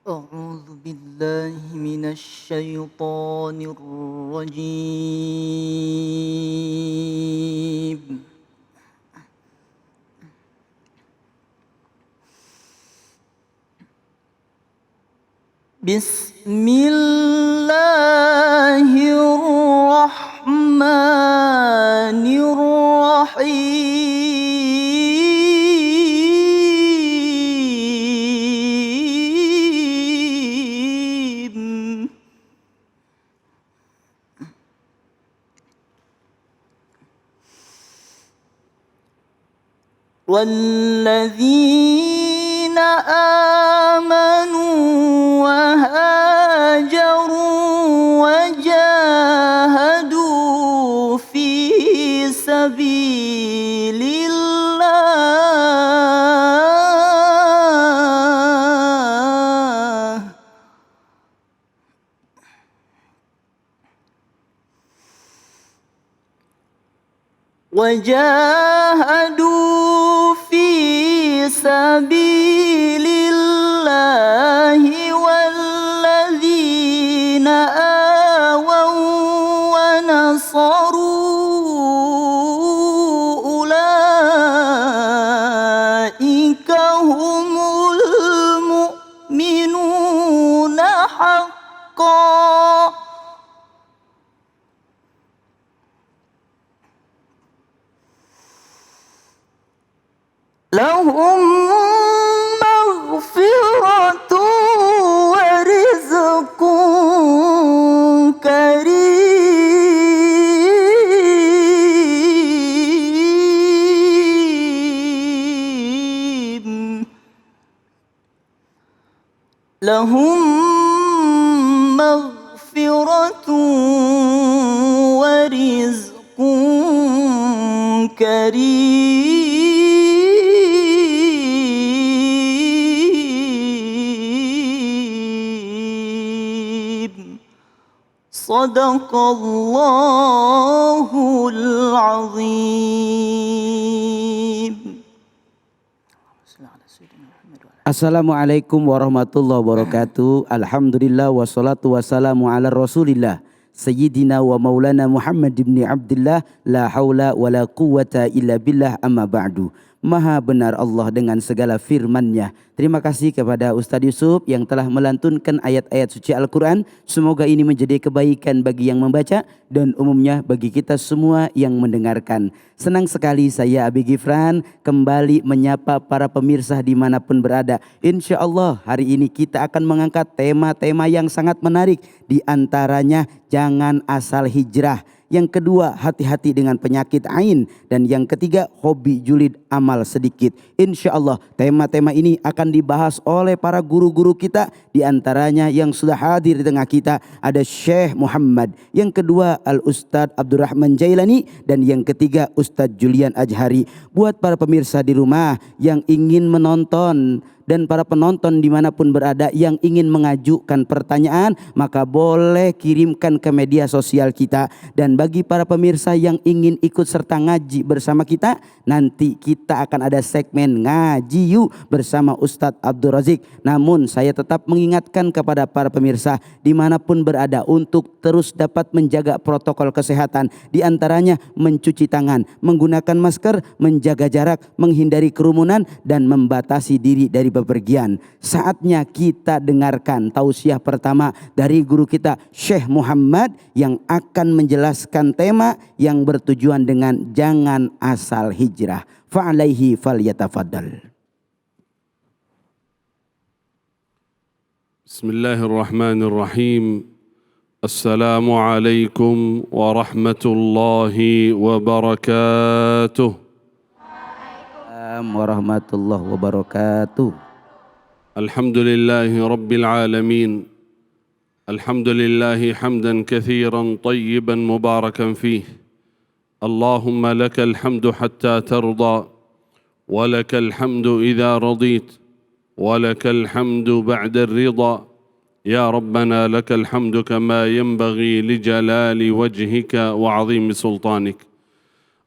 أعوذ بالله من الشيطان الرجيم. بسم الله الرحمن الرحيم. والذين آمنوا وهاجروا وجاهدوا في سبيل الله والذين آووا ونصروا أولئك هم المؤمنون حقا. لهم مغفرة ورزق كريم. لهم مغفرة ورزق كريم. صدق الله العظيم. Assalamualaikum warahmatullahi wabarakatuh. Alhamdulillah wassalatu wassalamu ala rasulillah Sayyidina wa maulana Muhammad ibn Abdullah. La hawla wa la quwwata illa billah, amma ba'du. Maha benar Allah dengan segala firman-Nya. Terima kasih kepada Ustaz Yusuf yang telah melantunkan ayat-ayat suci Al-Quran. Semoga ini menjadi kebaikan bagi yang membaca dan umumnya bagi kita semua yang mendengarkan. Senang sekali saya Abi Gifran kembali menyapa para pemirsa dimanapun berada. Insya Allah hari ini kita akan mengangkat tema-tema yang sangat menarik. Di antaranya jangan asal hijrah. Yang kedua, hati-hati dengan penyakit ain. Dan yang ketiga, hobi julid amal sedikit. Insya Allah tema-tema ini akan dibahas oleh para guru-guru kita. Di antaranya yang sudah hadir di tengah kita ada Syekh Muhammad. Yang kedua Al-Ustadz Abdurrahman Jailani. Dan yang ketiga Ustadz Julian Ajhari. Buat para pemirsa di rumah yang ingin menonton dan para penonton dimanapun berada yang ingin mengajukan pertanyaan, maka boleh kirimkan ke media sosial kita. Dan bagi para pemirsa yang ingin ikut serta ngaji bersama kita, nanti kita akan ada segmen Ngaji Yuk bersama Ustadz Abdul Razik. Namun saya tetap mengingatkan kepada para pemirsa dimanapun berada untuk terus dapat menjaga protokol kesehatan. Di antaranya mencuci tangan, menggunakan masker, menjaga jarak, menghindari kerumunan, dan membatasi diri dari bepergian. Saatnya kita dengarkan tausiah pertama dari guru kita Syekh Muhammad yang akan menjelaskan tema yang bertujuan dengan jangan asal hijrah. Fa'alaihi falyatafaddal. Bismillahirrahmanirrahim. Assalamualaikum warahmatullahi wabarakatuh. Warahmatullahi wabarakatuh. Alhamdulillahi rabbil alamin. Alhamdulillahi hamdan kathiran tayyiban mubarakan fih. Allahumma lakal hamdu hatta tarda, wa lakal hamdu idha radit, wa lakal hamdu ba'da ar-ridha. Ya Rabbana lakal hamdu kama yanbaghi li jalali wajhika wa 'azimi sultanik.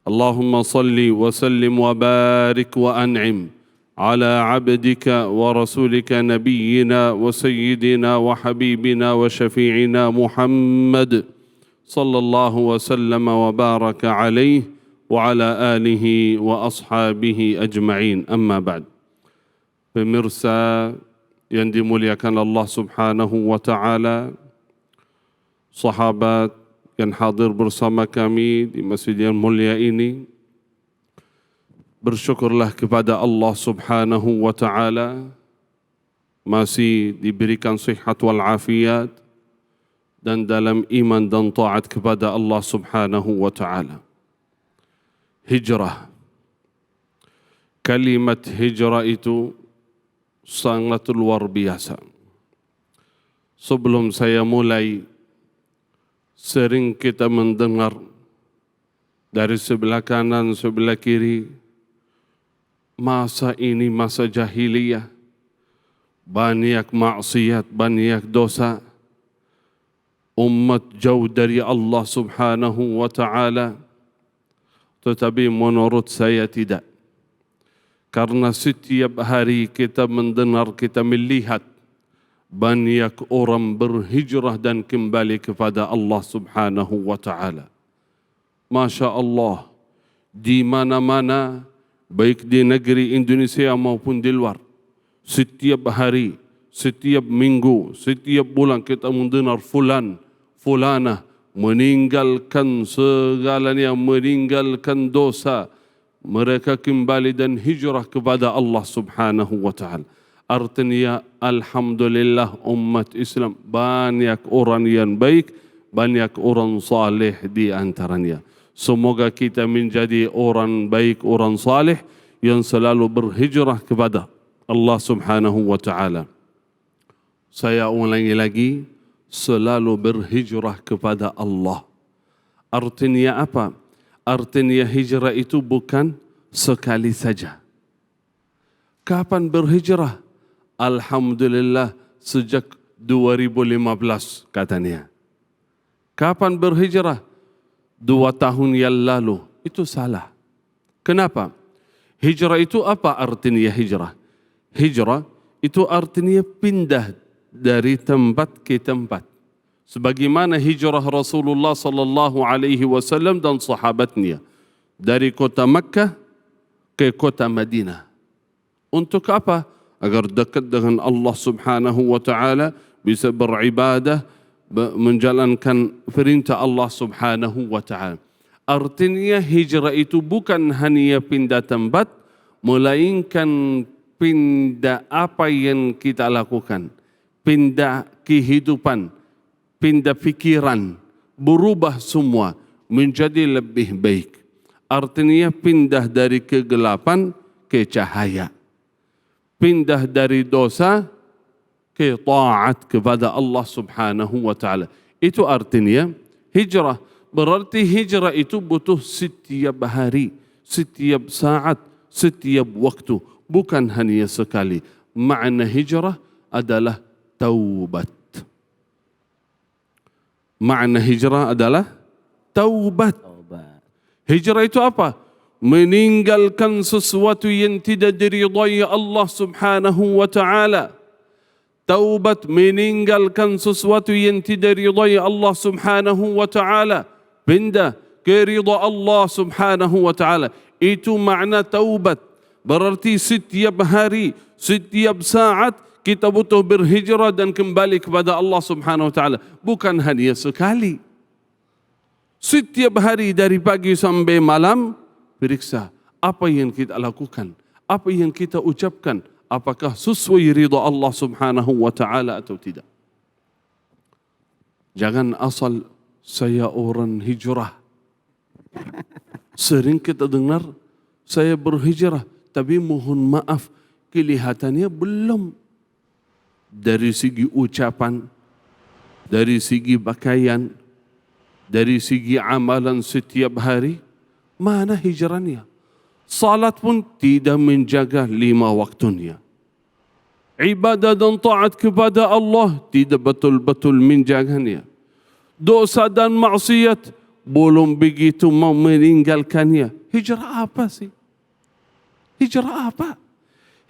Allahumma salli wa sallim wa barik wa an'im على عبدك ورسولك نبينا وسيدنا وحبيبنا وشفيعنا محمد صلى الله وسلم وبارك عليه وعلى آله وأصحابه أجمعين. أما بعد. Pemirsa yang dimuliakan Allah Subhanahu wa taala, sahabat yang hadir bersama kami di masjid yang mulia ini, bersyukurlah kepada Allah Subhanahu wa taala masih diberikan sihat wal afiat dan dalam iman dan taat kepada Allah Subhanahu wa taala. Hijrah. Kalimat hijrah itu sangat luar biasa. Sebelum saya mulai, sering kita mendengar dari sebelah kanan, sebelah kiri, masa ini masa jahiliyah, banyak maksiat, banyak dosa, umat jauh dari Allah Subhanahu wa taala. Tetapi menurut saya tidak. Karena setiap hari kita mendengar, kita melihat banyak orang berhijrah dan kembali kepada Allah Subhanahu wa taala. Masya Allah, di mana-mana, baik di negeri Indonesia maupun di luar, setiap hari, setiap minggu, setiap bulan kita mendengar fulan, fulana meninggalkan segalanya, meninggalkan dosa, mereka kembali dan hijrah kepada Allah Subhanahu wa taala. Artinya alhamdulillah umat Islam banyak orang yang baik, banyak orang saleh di antaranya. Semoga kita menjadi orang baik, orang saleh yang selalu berhijrah kepada Allah Subhanahu wa taala. Saya ulangi lagi, selalu berhijrah kepada Allah. Artinya apa? Artinya hijrah itu bukan sekali saja. Kapan berhijrah? Alhamdulillah sejak 2015 katanya. Kapan berhijrah? 2 tahun yang lalu. Itu salah. Kenapa? Hijrah itu apa artinya hijrah? Hijrah itu artinya pindah dari tempat ke tempat. Sebagaimana hijrah Rasulullah sallallahu alaihi wasallam dan sahabatnya dari kota Makkah ke kota Madinah. Untuk apa? Agar dekat dengan Allah Subhanahu wa taala, bisa beribadah, menjalankan perintah Allah Subhanahu wa taala. Artinya hijrah itu bukan hanya pindah tempat, melainkan pindah apa yang kita lakukan, pindah kehidupan, pindah pikiran, berubah semua menjadi lebih baik. Artinya pindah dari kegelapan ke cahaya, pindah dari dosa ke taat kepada Allah Subhanahu wa taala. Itu artinya hijrah. Berarti hijrah itu butuh setiap hari, setiap saat, setiap waktu, bukan hanya sekali. Makna hijrah adalah taubat. Makna hijrah adalah taubat. Hijrah itu apa? Meninggalkan sesuatu yang tidak diridai Allah Subhanahu wa taala. Taubat meninggalkan sesuatu yang tidak diridai Allah Subhanahu wa taala, pindah ke ridha Allah Subhanahu wa taala. Itu makna taubat. Berarti setiap hari, setiap saat kita butuh berhijrah dan kembali kepada Allah Subhanahu wa taala, bukan hanya sekali. Setiap hari dari pagi sampai malam, periksa apa yang kita lakukan, apa yang kita ucapkan, apakah sesuai ridha Allah Subhanahu wa taala atau tidak. Jangan asal saya orang hijrah. Sering kita dengar saya berhijrah, tapi mohon maaf kelihatannya belum. Dari segi ucapan, dari segi pakaian, dari segi amalan setiap hari, mana hijrahnya? Salat pun tidak menjaga 5 waktunya. Ibadah dan taat kepada Allah tidak betul-betul menjaganya. Dosa dan maksiat belum begitu mau meninggalkannya. Hijrah apa sih? Hijrah apa?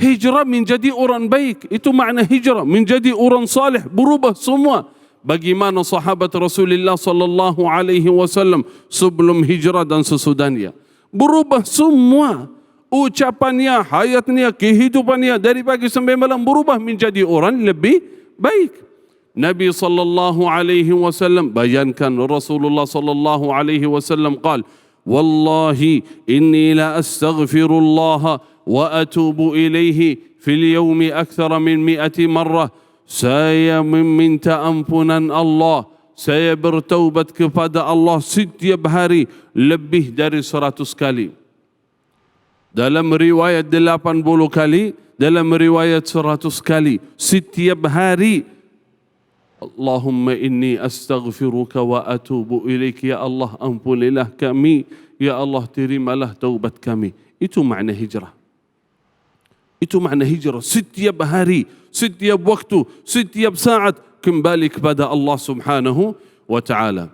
hijrah menjadi orang baik. Itu makna hijrah, menjadi orang saleh, berubah semua. Bagaimana sahabat Rasulullah sallallahu alaihi wasallam sebelum hijrah dan sesudahnya. Berubah semua. Ucapannya, hayatnya, kehidupannya dari pagi sampai malam berubah menjadi orang lebih baik. Nabi sallallahu alaihi wasallam bayankan Rasulullah sallallahu alaihi wasallam qala wallahi inni la astaghfirullah wa atubu ilaihi fil yawmi akthara min 100 marrah. Saya meminta ampunan Allah, saya bertaubat kepada Allah setiap hari lebih dari 100 kali. Dalam riwayat 80 kali, dalam riwayat 100 kali. Setiap hari, Allahumma inni astaghfiruka wa atubu ilaik. Ya Allah, ampunilah kami. Ya Allah, terimalah taubat kami. Itu makna hijrah. Itu makna hijrah. Setiap hari, setiap waktu, setiap saat kembali kepada Allah Subhanahu wa taala.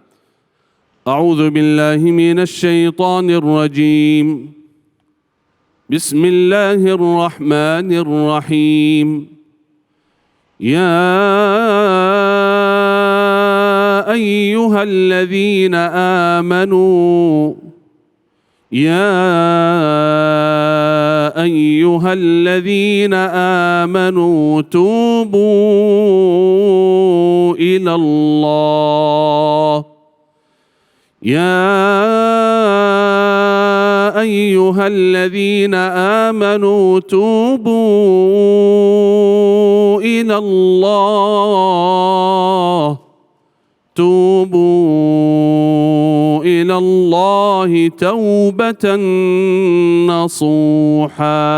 A'udzu billahi minasy syaithanir rajim. Bismillahirrahmanirrahim. Ya ayyuhalladzina amanu يا أيها الذين آمنوا توبوا إلى الله يا أيها الذين آمنوا توبوا إلى الله توبوا إلى الله توبة نصوحا.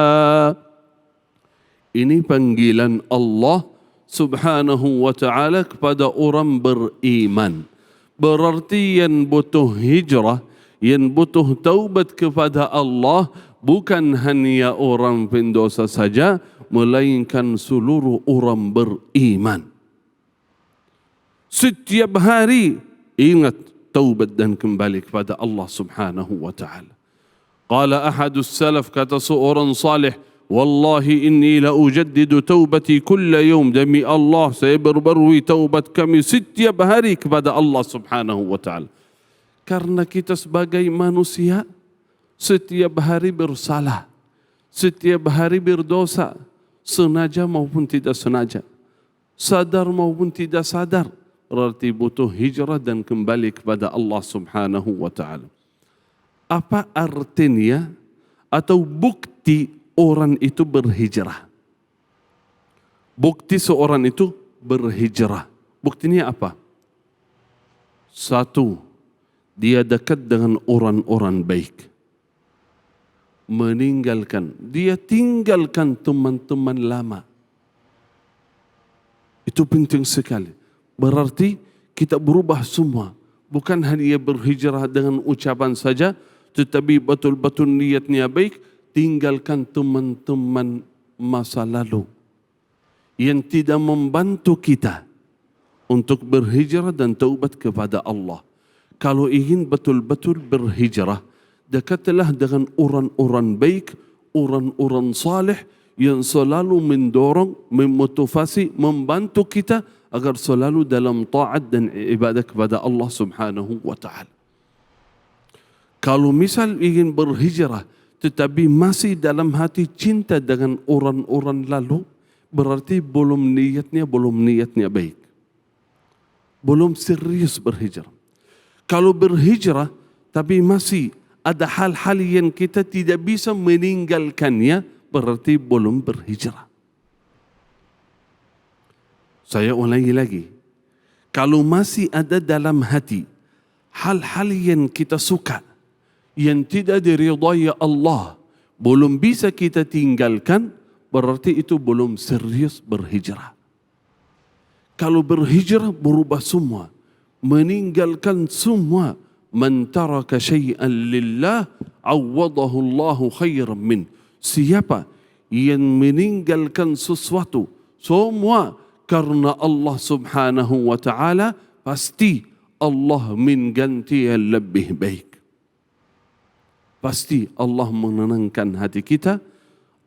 Ini panggilan Allah Subhanahu wa ta'ala kepada orang beriman. Berarti yang butuh hijrah, yang butuh taubat kepada Allah bukan hanya orang pendosa saja, melainkan seluruh orang beriman. Setiap hari ingat taubat dan kembali kepada Allah Subhanahu wa ta'ala. Qala ahadus salaf, kata seorang salih, wallahi inni la ujaddidu taubati kulla yawm. Demi Allah, saya berbarui taubat kami setiap hari kepada Allah Subhanahu wa ta'ala. Karena kita sebagai manusia setiap hari bersalah, setiap hari berdosa, sengaja maupun tidak sengaja, sadar maupun tidak sadar. Berarti butuh hijrah dan kembali kepada Allah Subhanahu wa ta'ala. Apa artinya atau bukti orang itu berhijrah? Bukti seorang itu berhijrah. Buktinya apa? Satu, dia dekat dengan orang-orang baik. Dia tinggalkan teman-teman lama. Itu penting sekali. Berarti kita berubah semua. Bukan hanya berhijrah dengan ucapan saja, tetapi betul-betul niatnya baik. Tinggalkan teman-teman masa lalu yang tidak membantu kita untuk berhijrah dan taubat kepada Allah. Kalau ingin betul-betul berhijrah, dekatlah dengan orang-orang baik, orang-orang saleh yang selalu mendorong, memotivasi, membantu kita agar selalu dalam taat dan ibadah kepada Allah Subhanahu wa ta'ala. Kalau misal ingin berhijrah tetapi masih dalam hati cinta dengan orang-orang lalu, berarti belum niatnya baik. Belum serius berhijrah. Kalau berhijrah tapi masih ada hal-hal yang kita tidak bisa meninggalkannya, berarti belum berhijrah. Saya ulangi lagi. Kalau masih ada dalam hati hal-hal yang kita suka, yang tidak diridai Allah, belum bisa kita tinggalkan, berarti itu belum serius berhijrah. Kalau berhijrah berubah semua, meninggalkan semua. Man taraka syai'an lillah awadahu Allahu khairan min. Siapa yang meninggalkan sesuatu semua karena Allah Subhanahu wa ta'ala, pasti Allah mengganti yang lebih baik. Pasti Allah menenangkan hati kita,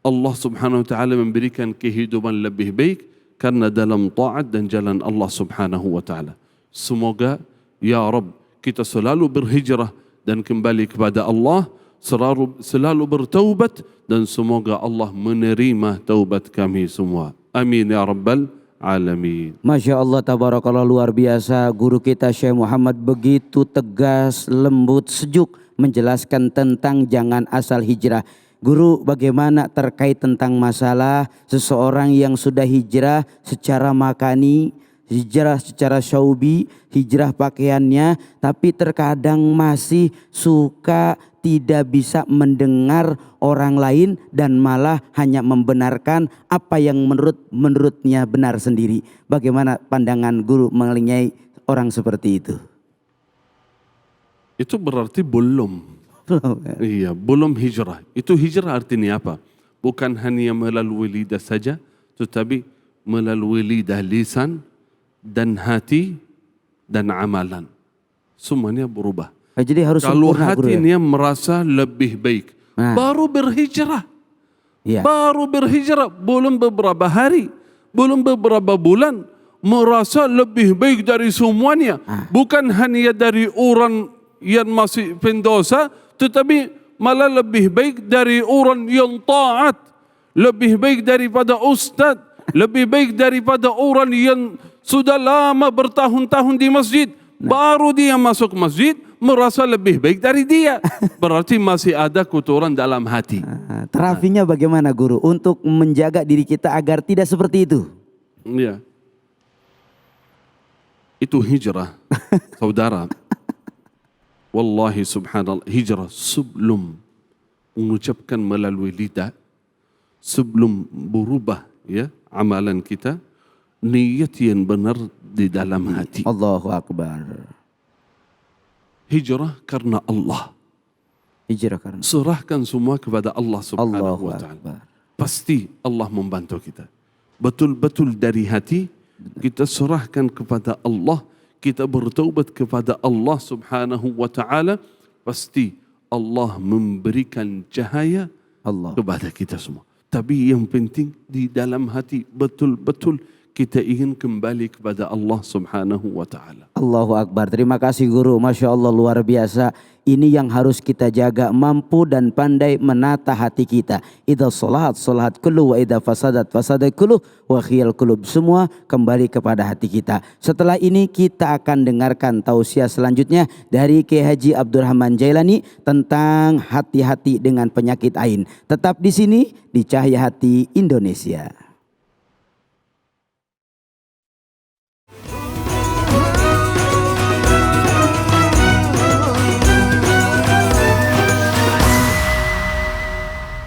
Allah Subhanahu wa taala memberikan kehidupan lebih baik karena dalam taat dan jalan Allah Subhanahu wa taala. Semoga ya Rabb kita selalu berhijrah dan kembali kepada Allah, selalu bertaubat, dan semoga Allah menerima taubat kami semua. Amin ya rabbal alamin. Masya Allah, tabarakallah, luar biasa. Guru kita Syekh Muhammad begitu tegas, lembut, sejuk menjelaskan tentang jangan asal hijrah. Guru, bagaimana terkait tentang masalah seseorang yang sudah hijrah secara makani, hijrah secara syaubi, hijrah pakaiannya, tapi terkadang masih suka tidak bisa mendengar orang lain dan malah hanya membenarkan apa yang menurutnya benar sendiri. Bagaimana pandangan guru mengenai orang seperti itu? Itu berarti belum. Iya, belum hijrah. Itu hijrah artinya apa? Bukan hanya melalui lidah saja, tetapi melalui lidah, lisan dan hati dan amalan. Semuanya berubah. Jadi harus kalau sempurna, guru, ya? hatinya merasa lebih baik, baru berhijrah. Ya. Baru berhijrah, belum beberapa hari, belum beberapa bulan, merasa lebih baik dari semuanya. Bukan hanya dari orang yang masih pendosa, tetapi malah lebih baik dari orang yang taat, lebih baik daripada ustaz, lebih baik daripada orang yang sudah lama bertahun-tahun di masjid. Baru dia masuk masjid merasa lebih baik dari dia. Berarti masih ada kotoran dalam hati. Terapinya bagaimana, guru, untuk menjaga diri kita agar tidak seperti itu? Ya, itu hijrah, saudara. Wallahi subhanallah, hijrah sebelum mengucapkan melalui lidah, sebelum berubah ya amalan kita, niat yang benar di dalam hati. Allahu Akbar. Hijrah karena Allah. Hijrah karena Serahkan semua kepada Allah Subhanahu wa taala. Pasti Allah membantu kita. Betul-betul dari hati kita serahkan kepada Allah, kita bertaubat kepada Allah Subhanahu wa taala, pasti Allah memberikan cahaya kepada kita semua. Tapi yang penting di dalam hati betul-betul kita ingin kembali kepada Allah Subhanahu wa taala. Allahu Akbar. Terima kasih, guru. Masya Allah, luar biasa. Ini yang harus kita jaga, mampu dan pandai menata hati kita. Idza salahat salahat kullu wa idza fasadat fasadat kullu wa khiyal qulub. Semua kembali kepada hati kita. Setelah ini kita akan dengarkan tausiah selanjutnya dari Kiai Haji Abdurrahman Jailani tentang hati-hati dengan penyakit ain. Tetap di sini di Cahaya Hati Indonesia.